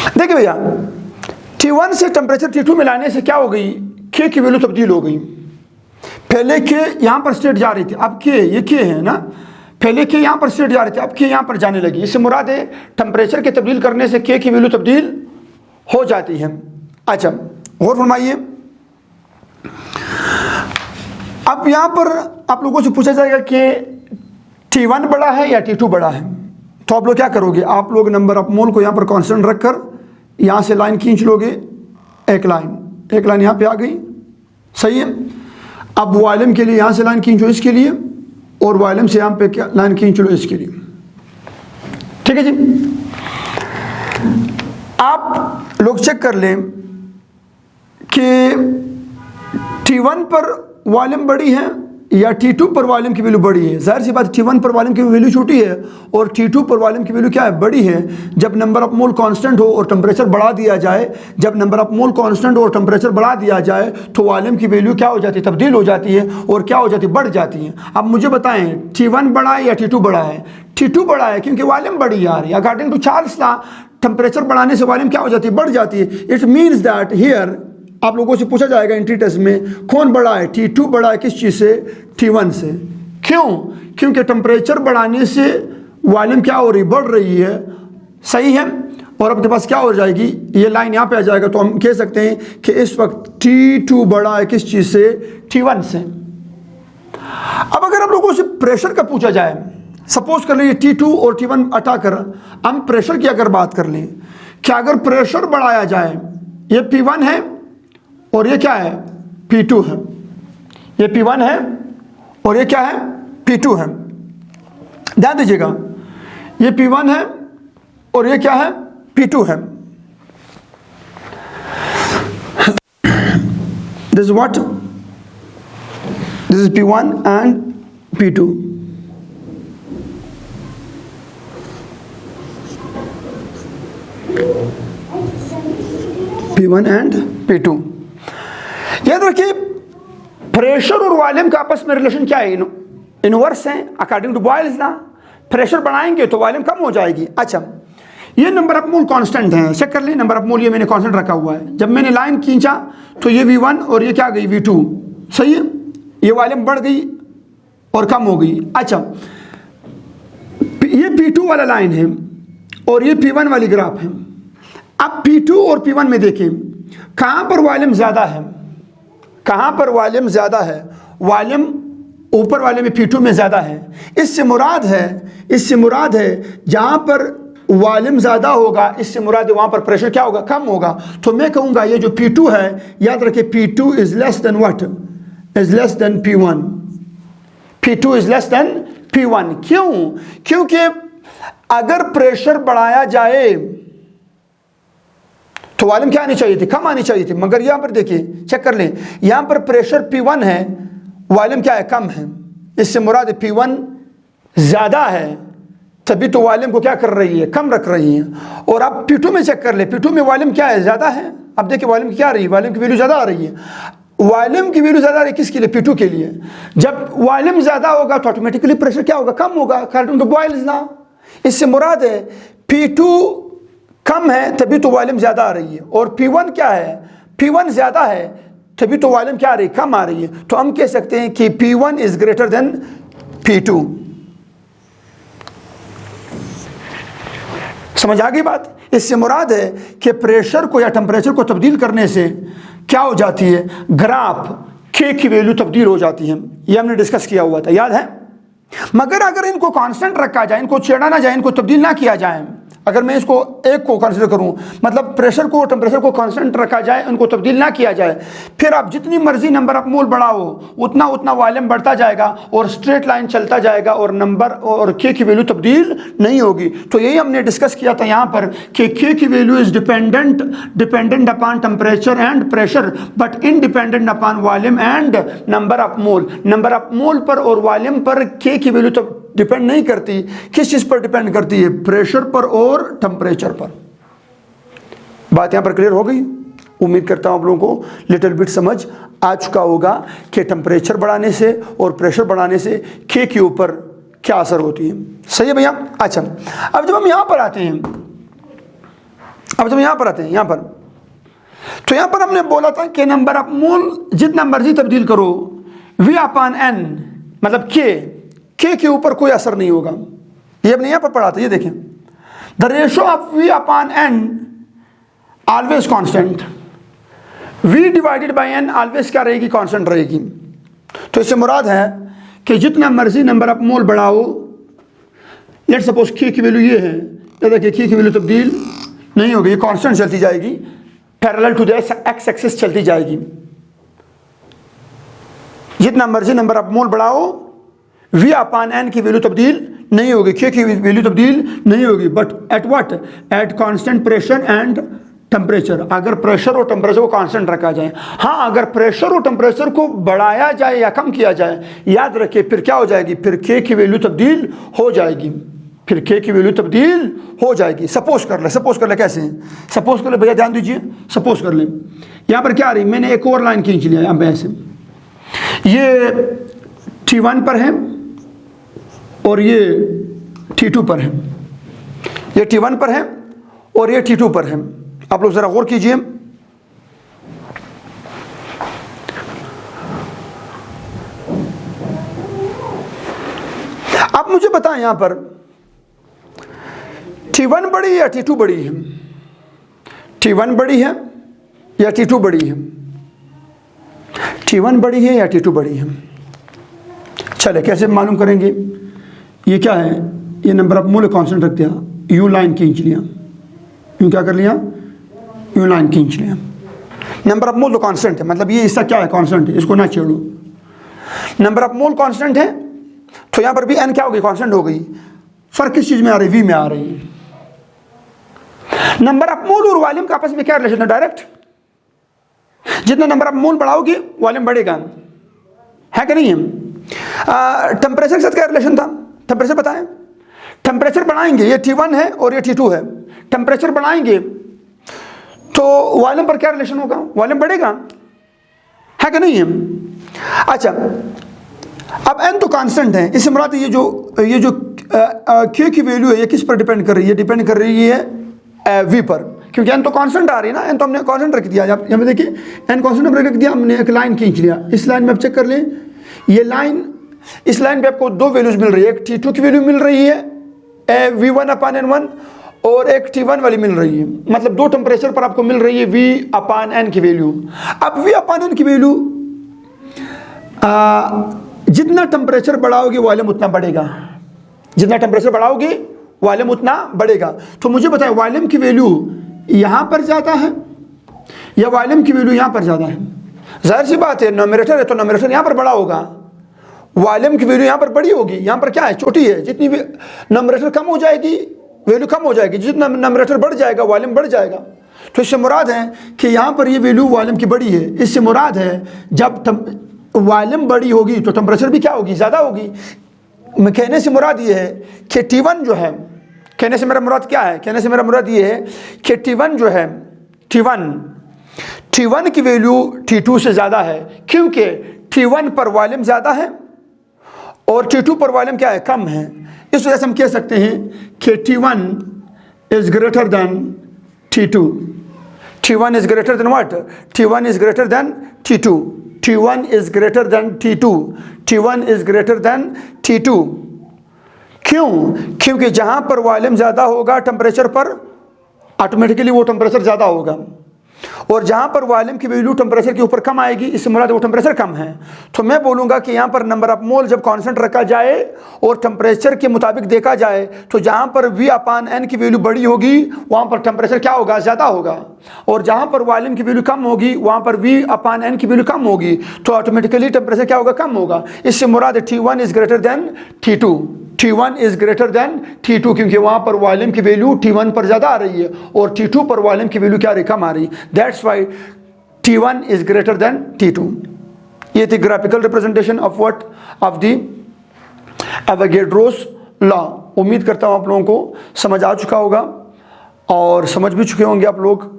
S1: देखिए भैया T1 से टेम्परेचर T2 में लाने से क्या हो गई, K की वैल्यू तब्दील हो गई। पहले K यहाँ पर स्टेट जा रही थी, अब K, ये K है ना, पहले K यहाँ पर स्टेट जा रही थी, अब K यहाँ पर जाने लगी। इससे मुराद है टेम्परेचर के तब्दील करने से K की वैल्यू तब्दील हो जाती है। अच्छा और फरमाइए, अब यहाँ पर आप लोगों से पूछा जाएगा कि T1 बड़ा है या T2 बड़ा है, तो आप लोग क्या करोगे, आप लोग नंबर ऑफ मोल को यहाँ पर कांस्टेंट रखकर यहाँ से लाइन खींच लोगे, एक लाइन यहाँ पे आ गई। सही है। अब वॉल्यूम के लिए यहाँ से लाइन खींचो इसके लिए, और वॉल्यूम से यहाँ पे क्या लाइन खींच लो इसके लिए। ठीक है जी। आप लोग चेक कर लें कि T1 पर वॉल्यूम बड़ी है या T2 पर वॉल्यूम की वैल्यू बड़ी है। जाहिर सी बात T1 पर वॉल्यूम की वैल्यू छोटी है और T2 पर वॉल्यूम की वैल्यू क्या है, बड़ी है। जब नंबर ऑफ मोल कांस्टेंट हो और टेम्परेचर बढ़ा दिया जाए, जब नंबर ऑफ मोल कांस्टेंट हो और टेम्परेचर बढ़ा दिया जाए तो वॉल्यूम की वैल्यू क्या हो जाती है, तब्दील हो जाती है और क्या हो जाती है, बढ़ जाती है। अब मुझे बताएं T1 बड़ा है या T2 बड़ा है? T2 बड़ा है क्योंकि वॉल्यूम बड़ी आ रही है। According to Charles law temperature बढ़ाने से वॉल्यूम क्या हो जाती है, बढ़ जाती है। इट मीन्स दैट हियर आप लोगों से पूछा जाएगा एंट्री टेस्ट में कौन बड़ा है, T2 बड़ा है किस चीज़ से, T1 से। क्यों? क्योंकि टेम्परेचर बढ़ाने से वॉल्यूम क्या हो रही, बढ़ रही है। सही है। और अपने पास क्या हो जाएगी, ये लाइन यहाँ पे आ जाएगा, तो हम कह सकते हैं कि इस वक्त T2 बड़ा है किस चीज़ से, T1 से। अब अगर आप लोगों से प्रेशर का पूछा जाए, सपोज कर लीजिए T2 और T1 हटाकर हम प्रेशर की अगर बात कर लें, क्या अगर प्रेशर बढ़ाया जाए, ये P1 है और ये क्या है, P2 है। ये P1 है और ये क्या है, P2 है। ध्यान दीजिएगा, ये P1 है और ये क्या है, P2 है। This is what? This is P1 and P2. P1 and P2। याद रखिए प्रेशर और वॉल्यूम का आपस में रिलेशन क्या है, इनवर्स है। According to Boyle's law pressure बढ़ाएंगे तो वॉल्यूम कम हो जाएगी। अच्छा, ये नंबर ऑफ मोल कांस्टेंट है, चेक कर लें। नंबर ऑफ मोल ये मैंने कांस्टेंट रखा हुआ है। जब मैंने लाइन खींचा तो ये V1 और ये क्या गई, V2। सही है, ये वॉल्यूम बढ़ गई और कम हो गई। अच्छा, ये P2 वाला लाइन है और ये P1 वाली ग्राफ है। अब P2 और P1 में देखें कहाँ पर वॉल्यूम ज़्यादा है, कहाँ पर वॉल्यूम ज़्यादा है, वॉल्यूम ऊपर वाले में P2 में ज़्यादा है। इससे मुराद है जहाँ पर वॉल्यूम ज़्यादा होगा, इससे मुराद है वहाँ पर प्रेशर क्या होगा, कम होगा। तो मैं कहूँगा ये जो P2 है, याद रखिए P2 is less than what, is less than P1। P2 is less than P1। क्यों? क्योंकि अगर प्रेशर बढ़ाया जाए तो वॉल्यूम क्या आनी चाहिए थी, कम आनी चाहिए थी। मगर यहाँ पर देखिए, चेक कर लें, यहाँ पर प्रेशर P1 है, वॉल्यूम क्या है, कम है। इससे मुराद P1 ज़्यादा है, तभी तो वॉल्यूम को क्या कर रही है, कम रख रही है। और अब P2 में चेक कर ले, P2 में वॉल्यूम क्या है, ज़्यादा है। अब देखिए वॉल्यूम की क्या आ रही है, वॉल्यूम की वैल्यू ज़्यादा आ रही है। वॉल्यूम की वैल्यू ज़्यादा आ रही है किसके लिए, P2 के लिए। जब वॉल्यूम ज़्यादा होगा तो ऑटोमेटिकली प्रेशर क्या होगा, कम होगा, अकॉर्डिंग टू बॉयल्स लॉ। इससे मुराद है P2 कम है तभी तो वॉल्यूम ज़्यादा आ रही है, और P1 क्या है, P1 ज़्यादा है तभी तो वॉल्यूम क्या आ रही है, कम आ रही है। तो हम कह सकते हैं कि P1 is greater than P2। समझ आ गई बात? इससे मुराद है कि प्रेशर को या टेम्परेचर को तब्दील करने से क्या हो जाती है, ग्राफ K की वैल्यू तब्दील हो जाती है। ये हमने डिस्कस किया हुआ था, याद है। मगर अगर इनको कांस्टेंट रखा जाए, इनको छेड़ा ना जाए, इनको तब्दील ना किया जाए, अगर मैं इसको एक को कंसिडर करूं, मतलब प्रेशर को टेम्परेचर को कांस्टेंट रखा जाए, उनको तब्दील ना किया जाए, फिर आप जितनी मर्जी नंबर ऑफ मोल बढ़ाओ उतना उतना वॉल्यूम बढ़ता जाएगा और स्ट्रेट लाइन चलता जाएगा और नंबर और K की वैल्यू तब्दील नहीं होगी। तो यही हमने डिस्कस किया था यहाँ पर कि K की value is dependent upon temperature and pressure but independent upon volume and number of mole. Number of मोल पर और वॉल्यूम पर K की वैल्यू तो डिपेंड नहीं करती। किस चीज़ पर डिपेंड करती है, प्रेशर पर और टेम्परेचर पर। बात यहाँ पर क्लियर हो गई? उम्मीद करता हूँ आप लोगों को लिटिल बिट समझ आ चुका होगा कि टेम्परेचर बढ़ाने से और प्रेशर बढ़ाने से K के ऊपर क्या असर होती है। सही है भैया? अच्छा, अब जब हम यहाँ पर आते हैं, यहाँ पर तो यहाँ पर हमने बोला था कि नंबर ऑफ मोल जितना मर्जी तब्दील करो V/N मतलब K के ऊपर कोई असर नहीं होगा। ये हमने यहाँ पर पढ़ा था, ये देखें, the ratio of V/N always constant, V divided by N always क्या रहेगी, कांस्टेंट रहेगी। तो इससे मुराद है कि जितना मर्जी नंबर ऑफ मोल बढ़ाओ, लेट सपोज K की वैल्यू ये है, ये देखिए K की वैल्यू तब्दील नहीं होगी, ये कांस्टेंट चलती जाएगी, parallel to the X axis चलती जाएगी। जितना मर्जी नंबर ऑफ मोल बढ़ाओ V/N की वैल्यू तब्दील नहीं होगी, के की वैल्यू तब्दील नहीं होगी, but at what, at constant pressure and temperature. अगर प्रेशर और टेम्परेचर को कांस्टेंट रखा जाए, हाँ अगर प्रेशर और टेम्परेचर को बढ़ाया जाए या कम किया जाए, याद रखिए फिर क्या हो जाएगी, फिर के की वैल्यू तब्दील हो जाएगी, फिर के की वैल्यू तब्दील हो जाएगी। सपोज कर ले कैसे, सपोज कर ले भैया, ध्यान दीजिए, सपोज कर ले यहाँ पर क्या आ रही, मैंने एक और लाइन खींच लिया यहाँ पे ऐसे, ये T1 पर है और ये T2 पर है, ये T1 पर है और ये T2 पर है। आप लोग ज़रा गौर कीजिए, आप मुझे बताएं यहाँ पर T1 बड़ी है या T2 बड़ी है, T1 बड़ी है या T2 बड़ी है, T1 बड़ी है या T2 बड़ी है। चले कैसे मालूम करेंगे, ये क्या है, ये नंबर ऑफ मोल कांस्टेंट रख दिया, यू लाइन खींच लिया, यू क्या कर लिया, यू लाइन खींच लिया। नंबर ऑफ मोल तो कांस्टेंट है, मतलब ये इसका क्या है, कांस्टेंट है, इसको ना छेड़ो। नंबर ऑफ मोल कांस्टेंट है तो यहाँ पर भी n क्या हो गई, कांस्टेंट हो गई। फर्क किस चीज में आ रही, वी में आ रही है। नंबर ऑफ मोल और वॉल्यूम का आपस में क्या रिलेशन है, डायरेक्ट। जितना नंबर ऑफ मोल बढ़ाओगे वॉल्यूम बढ़ेगा, है कि नहीं है। टेम्परेचर के साथ क्या रिलेशन था, टेम्परेचर बताएं। टेम्परेचर बढ़ाएंगे, ये T1 है और ये T2 है, टेम्परेचर बढ़ाएंगे तो वॉल्यूम पर क्या रिलेशन होगा, वॉल्यूम बढ़ेगा, है कि नहीं है। अच्छा अब n तो कांस्टेंट है, इससे मुराद ये जो Q की वैल्यू है ये किस पर डिपेंड कर रही है, डिपेंड कर रही है V पर, क्योंकि n तो कांस्टेंट आ रही है ना, n तो हमने कांस्टेंट रख दिया। यहाँ पे देखिए n कांस्टेंट रख दिया हमने, एक लाइन खींच लिया। इस लाइन में आप चेक कर लें, ये लाइन, इस लाइन पे आपको दो वैल्यूज मिल रही है, एक T2 की वैल्यू मिल रही है V1/N1 और एक T1 वाली मिल रही है, मतलब दो टेम्परेचर पर आपको मिल रही है V/N की वैल्यू। अब V/N की वैल्यू जितना टेम्परेचर बढ़ाओगे वॉल्यूम उतना बढ़ेगा, जितना टेम्परेचर बढ़ाओगे वॉल्यूम उतना बढ़ेगा। तो मुझे बताएं वॉल्यूम की वैल्यू यहाँ पर ज़्यादा है या वॉल्यूम की वैल्यू यहाँ पर ज़्यादा है। जाहिर सी बात है, नोमिनेटर है तो नोमिनेटर यहाँ पर बड़ा होगा, वॉल्यूम की वैल्यू यहाँ पर बड़ी होगी, यहाँ पर क्या है, छोटी है। जितनी नोमिनेटर कम हो जाएगी वैल्यू कम हो जाएगी, जितना नोमिनेटर बढ़ जाएगा वॉल्यूम बढ़ जाएगा। तो इससे मुराद है कि यहाँ पर ये वैल्यू वॉल्यूम की बड़ी है, इससे मुराद है जब वॉल्यूम बड़ी होगी तो टेम्परेचर भी क्या होगी, ज़्यादा होगी। मैं कहने से मुराद ये है कि T1 जो है, कहने से मेरा मुराद क्या है, कहने से मेरा मुराद ये है कि T1 जो है, T1 की वैल्यू T2 से ज़्यादा है, क्योंकि T1 पर वॉल्यूम ज़्यादा है और T2 पर वॉल्यूम क्या है, कम है। इस वजह से हम कह सकते हैं कि T1 is greater than T2। T1 is greater than what, T1 is greater than T2, T1 is greater than T2, T1 is greater than T2। क्यों, क्योंकि जहाँ पर वॉल्यूम ज़्यादा होगा टेम्परेचर पर ऑटोमेटिकली वो टेम्परेचर ज़्यादा होगा, और जहाँ पर वॉल्यूम की वैल्यू टेम्परेचर के ऊपर कम आएगी, इससे मुराद वो टेम्परेचर कम है। तो मैं बोलूँगा कि यहाँ पर नंबर ऑफ मोल जब कांस्टेंट रखा जाए और टेम्परेचर के मुताबिक देखा जाए तो जहाँ पर V/N की वैल्यू बड़ी होगी वहाँ पर टेम्परेचर क्या होगा, ज़्यादा होगा, और जहाँ पर वॉल्यूम की वैल्यू कम होगी वहाँ पर V/N की वैल्यू कम होगी, तो ऑटोमेटिकली टेम्परेचर क्या होगा, कम होगा। इससे मुराद T1 is greater than T2, T1 is greater than T2, क्योंकि वहाँ पर वॉल्यूम की वैल्यू T1 पर ज़्यादा आ रही है और T2 पर वॉल्यूम की वैल्यू क्या आ रही, कम आ रही। That's why T1 is greater than T2। ये थी graphical representation of what, of the Avogadro's law. उम्मीद करता हूँ आप लोगों को समझ आ चुका होगा और समझ भी चुके होंगे आप लोग।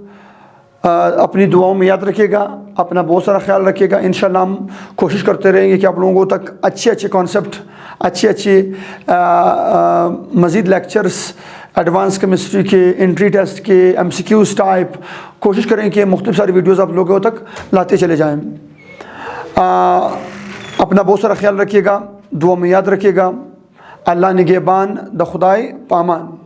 S1: अपनी दुआओं में याद रखिएगा, अपना बहुत सारा ख्याल रखिएगा। इंशाल्लाह हम कोशिश करते रहेंगे कि आप लोगों तक अच्छे कॉन्सेप्ट, अच्छे मज़ीद लेक्चर्स एडवांस केमिस्ट्री के, एंट्री टेस्ट के, MCQs टाइप कोशिश करें कि मुख्तलिफ सारी वीडियोज़ आप लोगों तक लाते चले जाएँ। अपना बहुत सारा ख्याल रखिएगा, दुआ में याद रखिएगा। अल्लाह निगहबान द खुदाई पामान।